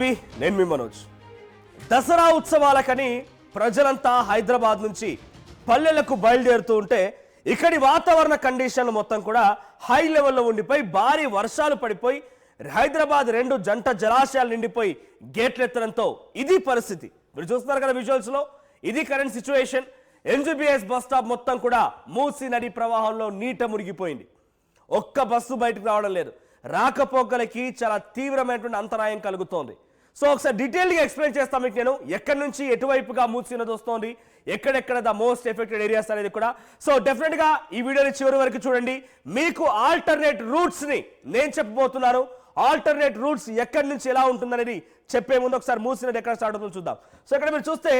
నేను మీ మనోజ్. దసరా ఉత్సవాలకని ప్రజలంతా హైదరాబాద్ నుంచి పల్లెలకు బయలుదేరుతూ ఉంటే ఇక్కడి వాతావరణ కండిషన్లు మొత్తం కూడా హై లెవెల్లో ఉండిపోయి భారీ వర్షాలు పడిపోయి హైదరాబాద్ 2 జంట జలాశయాలు నిండిపోయి గేట్లు ఎత్తడంతో ఇది పరిస్థితి. మీరు చూస్తున్నారు కదా విజువల్స్ లో, ఇది current situation. MGBS bus stop మొత్తం కూడా మూసీ నది ప్రవాహంలో నీట మునిగిపోయింది. ఒక్క బస్సు బయటకు రావడం లేదు. రాకపోకలకి చాలా తీవ్రమైనటువంటి అంతరాయం కలుగుతోంది. సో ఒకసారి డీటెయిల్గా ఎక్స్ప్లెయిన్ చేస్తాను మీకు నేను, ఎక్కడి నుంచి ఎటువైపుగా మూసీ నది వస్తోంది, ఎక్కడెక్కడ ద మోస్ట్ ఎఫెక్టెడ్ ఏరియాస్ అనేది కూడా. సో డెఫినెట్గా ఈ వీడియోని చివరి వరకు చూడండి. మీకు ఆల్టర్నేట్ రూట్స్ని నేను చెప్పబోతున్నాను. ఆల్టర్నేట్ రూట్స్ ఎక్కడి నుంచి ఎలా ఉంటుందనేది చెప్పే ముందు ఒకసారి మూసీ నది ఎక్కడ స్టార్ట్ అవుతుందో చూద్దాం. సో ఇక్కడ మీరు చూస్తే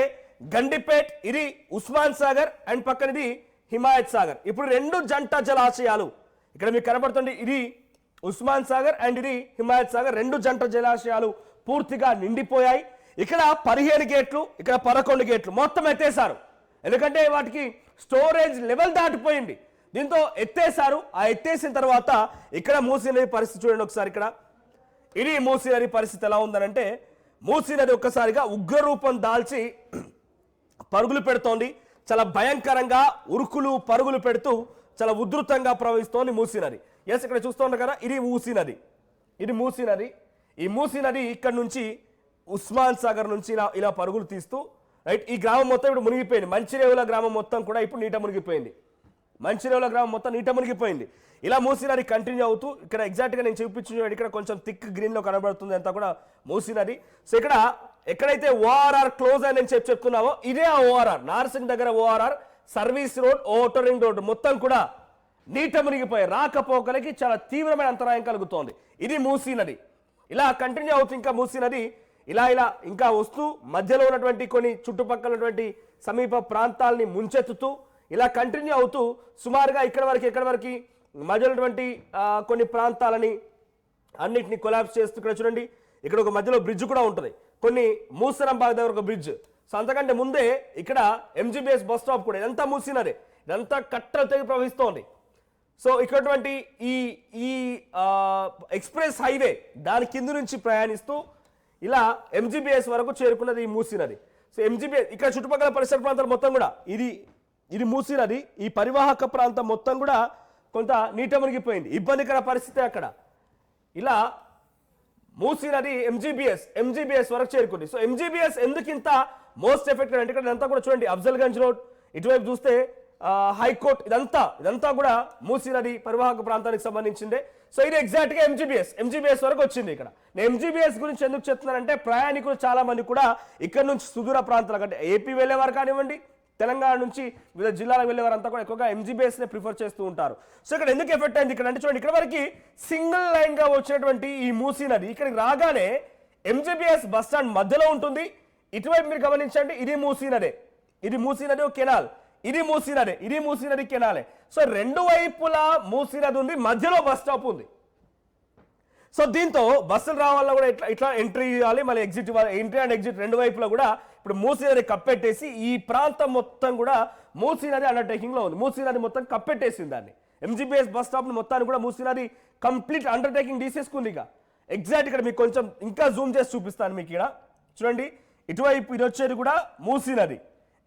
గండిపేట్, ఇది ఉస్మాన్ సాగర్ అండ్ పక్కనది హిమాయత్ సాగర్. ఇప్పుడు 2 జంట జలాశయాలు ఇక్కడ మీకు కనబడుతుంది. ఇది ఉస్మాన్ సాగర్ అండ్ ఇది హిమాయత్ సాగర్. 2 జంట జలాశయాలు పూర్తిగా నిండిపోయాయి. ఇక్కడ 15 గేట్లు, ఇక్కడ 11 గేట్లు మొత్తం ఎత్తేసారు. ఎందుకంటే వాటికి స్టోరేజ్ లెవెల్ దాటిపోయింది. దీంతో ఎత్తేసారు. ఆ ఎత్తేసిన తర్వాత ఇక్కడ మూసీ నది పరిస్థితి చూడండి ఒకసారి. ఇక్కడ ఇది మూసీ నది పరిస్థితి ఎలా ఉందనంటే, మూసీ నది ఒక్కసారిగా ఉగ్రరూపం దాల్చి పరుగులు పెడుతోంది. చాలా భయంకరంగా ఉరుకులు పరుగులు పెడుతూ చాలా ఉధృతంగా ప్రవహిస్తోంది మూసీ నది. ఎస్, ఇక్కడ చూస్తున్నారు కదా, ఇది మూసీ నది. ఇది మూసీ నది. ఈ మూసీ నది ఇక్కడ నుంచి ఉస్మాన్ సాగర్ నుంచి ఇలా పరుగులు తీస్తూ రైట్ ఈ గ్రామం మొత్తం ఇప్పుడు మునిగిపోయింది. మంచిరేవుల గ్రామం మొత్తం కూడా ఇప్పుడు నీట మునిగిపోయింది. మంచిరేవుల గ్రామం మొత్తం నీట మునిగిపోయింది. ఇలా మూసీ నది కంటిన్యూ అవుతూ ఇక్కడ ఎగ్జాక్ట్గా నేను చూపించిన ఇక్కడ కొంచెం థిక్ గ్రీన్లో కనబడుతుంది అంతా కూడా మూసీ నది. సో ఇక్కడ ఎక్కడైతే ఓఆర్ఆర్ క్లోజ్ అని నేను చెప్తున్నామో ఇదే ఆ ఓఆర్ఆర్. నార్సింగ్ దగ్గర ORR, service road, voter ring road మొత్తం కూడా నీట మునిగిపోయి రాకపోకలకి చాలా తీవ్రమైన అంతరాయం కలుగుతోంది. ఇది మూసీ నది. ఇలా కంటిన్యూ అవుతూ ఇంకా మూసీ నది ఇలా ఇంకా వస్తూ మధ్యలో ఉన్నటువంటి కొన్ని చుట్టుపక్కల ఉన్నటువంటి సమీప ప్రాంతాలని ముంచెత్తుతూ ఇలా కంటిన్యూ అవుతూ సుమారుగా ఎక్కడి వరకు మధ్యలో ఉన్నటువంటి కొన్ని ప్రాంతాలని అన్నిటిని కొలాప్స్ చేస్తూ ఇక్కడ చూడండి, ఇక్కడ ఒక మధ్యలో బ్రిడ్జ్ కూడా ఉంటుంది. కొన్ని మూసరంబాగ్ దగ్గర ఒక బ్రిడ్జ్. సో అంతకంటే ముందే ఇక్కడ ఎంజీబీఎస్ బస్ స్టాప్ కూడా. ఇదంతా మూసీ నది, ఇదంతా కట్టలు తెగి ప్రవహిస్తోంది. సో ఇక్కడటువంటి ఈ ఎక్స్ప్రెస్ హైవే దాని కింద నుంచి ప్రయాణిస్తూ ఇలా ఎంజీబీఎస్ వరకు చేరుకున్నది ఈ మూసీ నది. సో ఎంజీబీఎస్ ఇక్కడ చుట్టుపక్కల పరిసర ప్రాంతాలు మొత్తం కూడా ఇది మూసీ నది. ఈ పరివాహక ప్రాంతం మొత్తం కూడా కొంత నీట మునిగిపోయింది. ఇబ్బందికర పరిస్థితి అక్కడ. ఇలా మూసీ నది ఎంజీబీఎస్ వరకు చేరుకుంది. సో ఎంజీబీఎస్ ఎందుకు ఇంత మోస్ట్ ఎఫెక్టెడ్ అంటే ఇక్కడ అంతా కూడా చూడండి, అఫ్జల్గంజ్ రోడ్, ఇటువైపు చూస్తే హైకోర్ట్, ఇదంతా కూడా మూసీ నది పరివాహక ప్రాంతానికి సంబంధించిందే. సో ఇది ఎగ్జాక్ట్గా ఎంజీబీఎస్ వరకు వచ్చింది. ఇక్కడ నేను ఎంజీబీఎస్ గురించి ఎందుకు చెప్తున్నానంటే, ప్రయాణికులు చాలా మంది కూడా ఇక్కడ నుంచి సుదూర ప్రాంతాలకు అంటే ఏపీ వెళ్ళేవారు కానివ్వండి, తెలంగాణ నుంచి వివిధ జిల్లాలకు వెళ్ళేవారు అంతా కూడా ఎక్కువగా ఎంజీబీఎస్నే ప్రిఫర్ చేస్తూ ఉంటారు. సో ఇక్కడ ఎందుకు ఎఫెక్ట్ అయింది ఇక్కడ అంటే చూడండి, ఇక్కడ వరకు సింగిల్ లైన్గా వచ్చినటువంటి ఈ మూసీ నది ఇక్కడికి రాగానే ఎంజీబీఎస్ బస్ స్టాండ్ మధ్యలో ఉంటుంది. ఇటువైపు మీరు గమనించండి, ఇది మూసీ నది ఒక కెనాల్, ఇది మూసీ నది కెనాలే. సో 2 వైపులా మూసీ నది ఉంది, మధ్యలో బస్ స్టాప్ ఉంది. సో దీంతో బస్సులు రావాలన్నా కూడా ఇట్లా ఎంట్రీ ఇవ్వాలి, మళ్ళీ ఎగ్జిట్ ఇవ్వాలి. ఎంట్రీ అండ్ ఎగ్జిట్ 2 వైపులా కూడా ఇప్పుడు మూసీ నది కప్పెట్టేసి ఈ ప్రాంతం మొత్తం కూడా మూసీ నది అండర్టేకింగ్ లో ఉంది. మూసీ నది మొత్తం కప్పెట్టేసింది దాన్ని. ఎంజీబీఎస్ బస్ స్టాప్ మొత్తాన్ని కూడా మూసీ నది కంప్లీట్ అండర్టేకింగ్ తీసేసుకుంది. ఇక ఎగ్జాక్ట్ ఇక్కడ మీకు కొంచెం ఇంకా జూమ్ చేసి చూపిస్తాను మీకు. ఇక్కడ చూడండి, ఇటువైపు ఇది వచ్చేది కూడా మూసీ నది,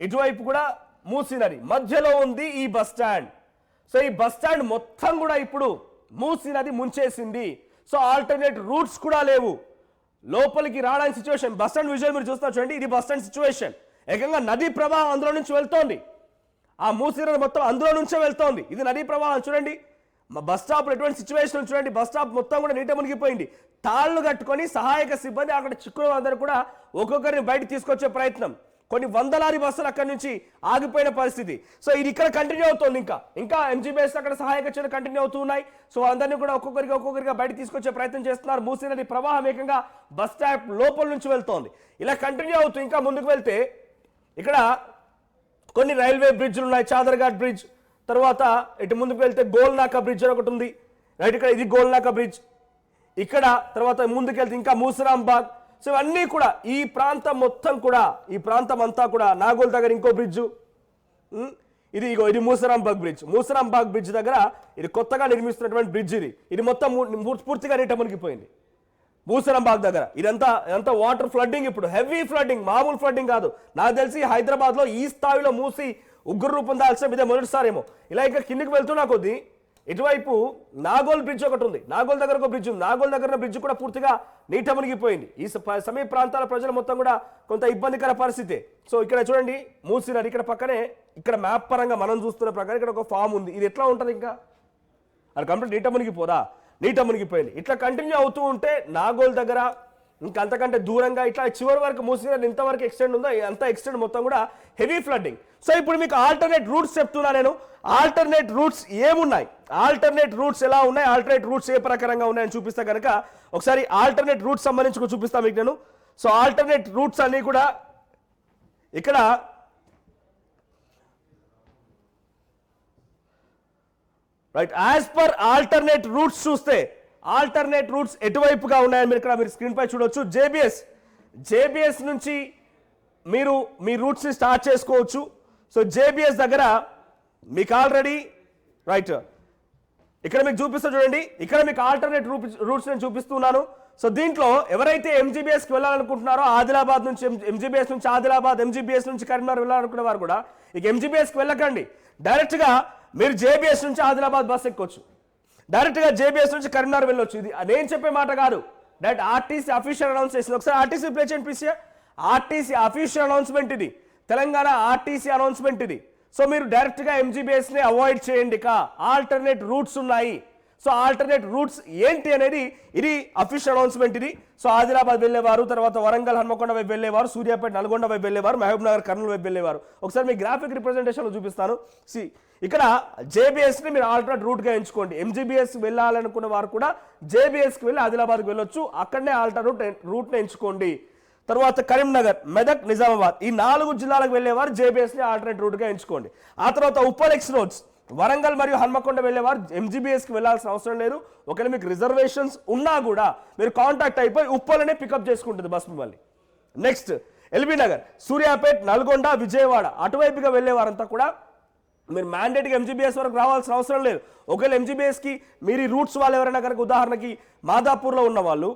ఇటువైపు కూడా మూసీ నది, మధ్యలో ఉంది ఈ బస్ స్టాండ్. సో ఈ బస్ స్టాండ్ మొత్తం కూడా ఇప్పుడు మూసీ నది ముంచేసింది. సో ఆల్టర్నేట్ రూట్స్ కూడా లేవు లోపలికి రావడానికి సిచ్యువేషన్. బస్ స్టాండ్ విజువల్ మీరు చూస్తున్నారు చూడండి, ఇది బస్ స్టాండ్ సిచ్యువేషన్. ఏకంగా నదీ ప్రవాహం అందులో నుంచి వెళ్తోంది. ఆ మూసీ నది మొత్తం అందులో నుంచే వెళ్తోంది. ఇది నదీ ప్రవాహం చూడండి. బస్ స్టాప్ ఎటువంటి సిచ్యువేషన్ చూడండి, బస్ స్టాప్ మొత్తం కూడా నీట మునిగిపోయింది. తాళ్లు కట్టుకొని సహాయక సిబ్బంది అక్కడ చిక్కుల అందరూ కూడా ఒక్కొక్కరిని బయట తీసుకొచ్చే ప్రయత్నం. కొన్ని వందలాది బస్సులు అక్కడి నుంచి ఆగిపోయిన పరిస్థితి. సో ఇది ఇక్కడ కంటిన్యూ అవుతుంది. ఇంకా ఎంజీబీఎస్ అక్కడ సహాయక చర్యలు కంటిన్యూ అవుతూ ఉన్నాయి. సో అందరినీ కూడా ఒక్కొక్కరిగా బయట తీసుకొచ్చే ప్రయత్నం చేస్తున్నారు. మూసీ నది ప్రవాహం ఏకంగా బస్ స్టాప్ లోపల నుంచి వెళ్తోంది. ఇలా కంటిన్యూ అవుతూ ఇంకా ముందుకు వెళ్తే ఇక్కడ కొన్ని రైల్వే బ్రిడ్జ్లు ఉన్నాయి. చాదర్ఘాట్ బ్రిడ్జ్, తర్వాత ఇటు ముందుకు వెళ్తే గోల్నాకా బ్రిడ్జ్ అని ఒకటి ఉంది రైట్. ఇక్కడ ఇది గోల్నాకా బ్రిడ్జ్. ఇక్కడ తర్వాత ముందుకు వెళ్తే ఇంకా మూసరాంబాగ్. సో ఇవన్నీ కూడా ఈ ప్రాంతం మొత్తం కూడా, ఈ ప్రాంతం అంతా కూడా నాగోల్ దగ్గర ఇంకో బ్రిడ్జు, ఇది మూసరాంబాగ్ బ్రిడ్జ్ దగ్గర ఇది కొత్తగా నిర్మిస్తున్నటువంటి బ్రిడ్జ్. ఇది మొత్తం పూర్తిగా నీట మునిగిపోయింది. భూసరంబాగ్ దగ్గర ఇదంతా వాటర్ ఫ్లడ్డింగ్, ఇప్పుడు హెవీ ఫ్లడ్డింగ్, మామూలు ఫ్లడ్డింగ్ కాదు. నాకు తెలిసి హైదరాబాద్ లో ఈ స్థాయిలో మూసి ఉగ్ర రూపం దాల్చడం ఇదే మొదటిసారేమో. ఇలా ఇంకా కిందికి వెళ్తున్నా కొద్దీ ఇటువైపు నాగోల్ బ్రిడ్జ్ ఒకటి ఉంది, నాగోల్ దగ్గర ఒక బ్రిడ్జ్ ఉంది, నాగోల్ దగ్గర బ్రిడ్జ్ కూడా పూర్తిగా నీట మునిగిపోయింది. ఈ సమీప ప్రాంతాల ప్రజలు మొత్తం కూడా కొంత ఇబ్బందికర పరిస్థితి. సో ఇక్కడ చూడండి మూసి నది, ఇక్కడ పక్కనే ఇక్కడ మ్యాప్ పరంగా మనం చూస్తున్న ప్రకారం ఇక్కడ ఒక ఫామ్ ఉంది. ఇది ఎట్లా ఉంటుంది, ఇంకా అది కంప్లీట్ నీట మునిగిపోదా? నీట మునిగిపోయింది. ఇట్లా కంటిన్యూ అవుతూ ఉంటే నాగోల్ దగ్గర ఇంకా అంతకంటే దూరంగా ఇట్లా చివరి వరకు మూసిన ఇంతవరకు ఎక్స్టెండ్ ఉందో అంత ఎక్స్టెండ్ మొత్తం కూడా హెవీ ఫ్లడ్డింగ్. సో ఇప్పుడు మీకు ఆల్టర్నేట్ రూట్స్ చెప్తున్నా నేను. ఆల్టర్నేట్ రూట్స్ ఏమున్నాయి, ఆల్టర్నేట్ రూట్స్ ఎలా ఉన్నాయి, ఆల్టర్నేట్ రూట్స్ ఏ ప్రకారంగా ఉన్నాయని చూపిస్తా కనుక ఒకసారి ఆల్టర్నేట్ రూట్స్ సంబంధించి చూపిస్తా మీకు నేను. సో ఆల్టర్నేట్ రూట్స్ అన్ని కూడా ఇక్కడ right as per alternate roots చూస్తే ఆల్టర్నేట్ రూట్స్ ఎటువైపుగా ఉన్నాయని మీరు ఇక్కడ మీరు స్క్రీన్ పై చూడొచ్చు. జేబీఎస్ నుంచి మీరు మీ రూట్స్ ని స్టార్ట్ చేసుకోవచ్చు. సో జేబీఎస్ దగ్గర మీకు ఆల్రెడీ రైట్ ఇక్కడ మీకు చూపిస్తా చూడండి, ఇక్కడ మీకు ఆల్టర్నేట్ రూట్స్ నేను చూపిస్తున్నాను. సో దీంట్లో ఎవరైతే ఎంజీబీఎస్కి వెళ్ళాలనుకుంటున్నారో ఆదిలాబాద్ నుంచి ఎంజీబీఎస్ నుంచి ఆదిలాబాద్, ఎంజీబీఎస్ నుంచి కరీంనగర్ వెళ్ళాలనుకునే వారు కూడా ఇక ఎంజీబీఎస్కి వెళ్ళకండి, డైరెక్ట్గా మీరు జేబీఎస్ నుంచి ఆదిలాబాద్ బస్ ఎక్కొచ్చు, డైరెక్ట్గా జేబీఎస్ నుంచి కరీంనగర్ వెళ్ళొచ్చు. ఇది నేను చెప్పే మాట కాదు, డైరెక్ట్ ఆర్టీసీ అఫీషియల్ అనౌన్స్ చేసింది. ఒకసారి ఆర్టీసీ ప్లే చేయండి ప్లీజ్. ఆర్టీసీ అఫీషియల్ అనౌన్స్మెంట్ ఇది, తెలంగాణ ఆర్టీసీ అనౌన్స్మెంట్ ఇది. సో మీరు డైరెక్ట్గా ఎంజీబీఎస్ని అవాయిడ్ చేయండి, ఆల్టర్నేట్ రూట్స్ ఉన్నాయి. సో ఆల్టర్నేట్ రూట్స్ ఏంటి అనేది ఇది అఫీషియల్ అనౌన్స్మెంట్ ఇది. సో ఆదిలాబాద్ వెళ్ళేవారు, తర్వాత వరంగల్ హన్మకొండ వైపు వెళ్ళేవారు, సూర్యాపేట నల్గొండ వైపు వెళ్ళేవారు, మహబూబ్ నగర్ కర్నూలు వైపు వెళ్ళేవారు. ఒకసారి మీ గ్రాఫిక్ రిప్రజెంటేషన్ చూపిస్తాను. ఇక్కడ జేబీఎస్ని మీరు ఆల్టర్నేట్ రూట్గా ఎంచుకోండి. ఎంజీబీఎస్ వెళ్ళాలనుకున్న వారు కూడా జేబీఎస్కి వెళ్ళి ఆదిలాబాద్కి వెళ్ళొచ్చు, అక్కడనే ఆల్టర్నేట్ రూట్ని ఎంచుకోండి. తర్వాత కరీంనగర్, మెదక్, నిజామాబాద్ ఈ 4 జిల్లాలకు వెళ్ళేవారు జేబీఎస్ని ఆల్టర్నేట్ రూట్గా ఎంచుకోండి. ఆ తర్వాత ఉప్పల్ ఎక్స్ రోడ్స్, వరంగల్ మరియు హన్మకొండ వెళ్ళేవారు ఎంజీబీఎస్కి వెళ్ళాల్సిన అవసరం లేదు. ఒకవేళ మీకు రిజర్వేషన్స్ ఉన్నా కూడా మీరు కాంటాక్ట్ అయిపోయి ఉప్పలనే పికప్ చేసుకుంటుంది బస్ మిమ్మల్ని. నెక్స్ట్ ఎల్బీ నగర్, సూర్యాపేట్, నల్గొండ, విజయవాడ అటువైపుగా వెళ్ళేవారంతా కూడా మీరు మ్యాండేట్గా ఎంజీబీఎస్ వరకు రావాల్సిన అవసరం లేదు. ఒకవేళ ఎంజీబీఎస్కి మీరు ఈ రూట్స్ వాళ్ళు ఎవరైనా కనుక ఉదాహరణకి మాదాపూర్లో ఉన్న వాళ్ళు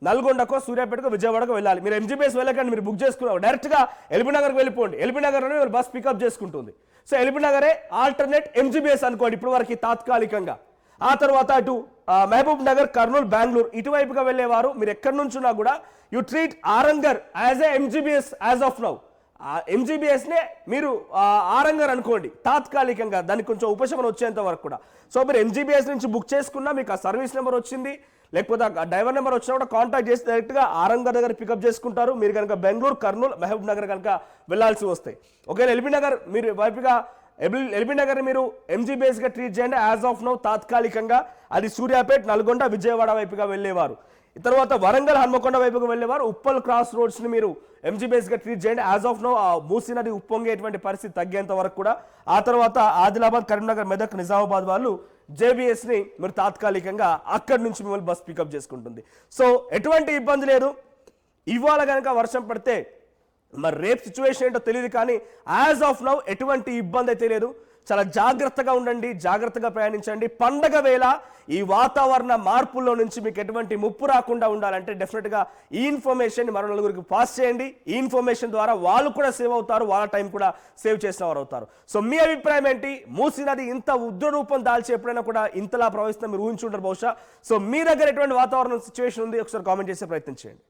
నల్గొండకో, సూర్యాపేటకో, విజయవాడకో వెళ్ళాలి, మీరు ఎంజీబీఎస్ వెళ్ళకండి, మీరు బుక్ చేసుకున్నారు డైరెక్ట్గా ఎల్బీ నగర్కి వెళ్ళిపోండి. ఎల్బీ నగర్లోనే మీరు బస్ పికప్ చేసుకుంటుంది. సో ఎల్బీ నగరే ఆల్టర్నేట్ ఎంజీబీఎస్ అనుకోండి ఇప్పుడు వరకు తాత్కాలికంగా. ఆ తర్వాత అటు మహబూబ్ నగర్, కర్నూలు, బెంగళూరు ఇటువైపుగా వెళ్ళేవారు మీరు ఎక్కడి నుంచున్నా కూడా you treat Aramghar as a MGBS as of now. ఎంజీబీఎస్నే మీరు ఆరంగర్ అనుకోండి తాత్కాలికంగా, దానికి కొంచెం ఉపశమనం వచ్చేంత వరకు కూడా. సో మీరు ఎంజీబీఎస్ నుంచి బుక్ చేసుకున్నా మీకు ఆ సర్వీస్ నెంబర్ వచ్చింది, లేకపోతే ఆ డ్రైవర్ నెంబర్ వచ్చినా కూడా కాంటాక్ట్ చేసి డైరెక్ట్గా ఆరంగర్ దగ్గర పికప్ చేసుకుంటారు. మీరు కనుక బెంగళూరు, కర్నూలు, మహబూబ్ నగర్ కనుక వెళ్లాల్సి వస్తాయి. ఒకవేళ ఎల్బీ నగర్ మీరు వైపుగా ఎల్బీ నగర్ మీరు ఎంజీబీఎస్గా ట్రీట్ చేయండి యాజ్ ఆఫ్ నౌ తాత్కాలికంగా. అది సూర్యాపేట్, నల్గొండ, విజయవాడ వైపుగా వెళ్ళేవారు. తర్వాత వరంగల్, హన్మకొండ వైపుగా వెళ్ళేవారు ఉప్పల్ క్రాస్ రోడ్స్ని మీరు ఎంజీబీఎస్గా ట్రీట్ చేయండి యాజ్ ఆఫ్ నో. మూసీ నది ఉప్పొంగేటువంటి పరిస్థితి తగ్గేంత వరకు కూడా. ఆ తర్వాత ఆదిలాబాద్, కరీంనగర్, మెదక్, నిజామాబాద్ వాళ్ళు జేబీఎస్ని మీరు తాత్కాలికంగా అక్కడి నుంచి మిమ్మల్ని బస్ పికప్ చేసుకుంటుంది. సో ఎటువంటి ఇబ్బంది లేదు. ఇవాళ కనుక వర్షం పడితే మరి రేపు సిచ్యువేషన్ ఏంటో తెలియదు, కానీ యాజ్ ఆఫ్ నౌ ఎటువంటి ఇబ్బంది అయితే లేదు. చాలా జాగ్రత్తగా ఉండండి, జాగ్రత్తగా ప్రయాణించండి. పండగ వేళ ఈ వాతావరణ మార్పుల్లో నుంచి మీకు ఎటువంటి ముప్పు రాకుండా ఉండాలంటే డెఫినెట్గా ఈ ఇన్ఫర్మేషన్ మరో నలుగురికి పాస్ చేయండి. ఈ ఇన్ఫర్మేషన్ ద్వారా వాళ్ళు కూడా సేవ్ అవుతారు, వాళ్ళ టైం కూడా సేవ్ చేసిన వారు అవుతారు. సో మీ అభిప్రాయం ఏంటి? మూసీ నది ఇంత ఉగ్ర రూపం దాల్చి ఎప్పుడైనా కూడా ఇంతలా ప్రవహిస్తుందో మీరు ఊహించుంటారు బహుశా. సో మీ దగ్గర ఎటువంటి వాతావరణ సిచ్యువేషన్ ఉంది ఒకసారి కామెంట్ చేసే ప్రయత్నం చేయండి.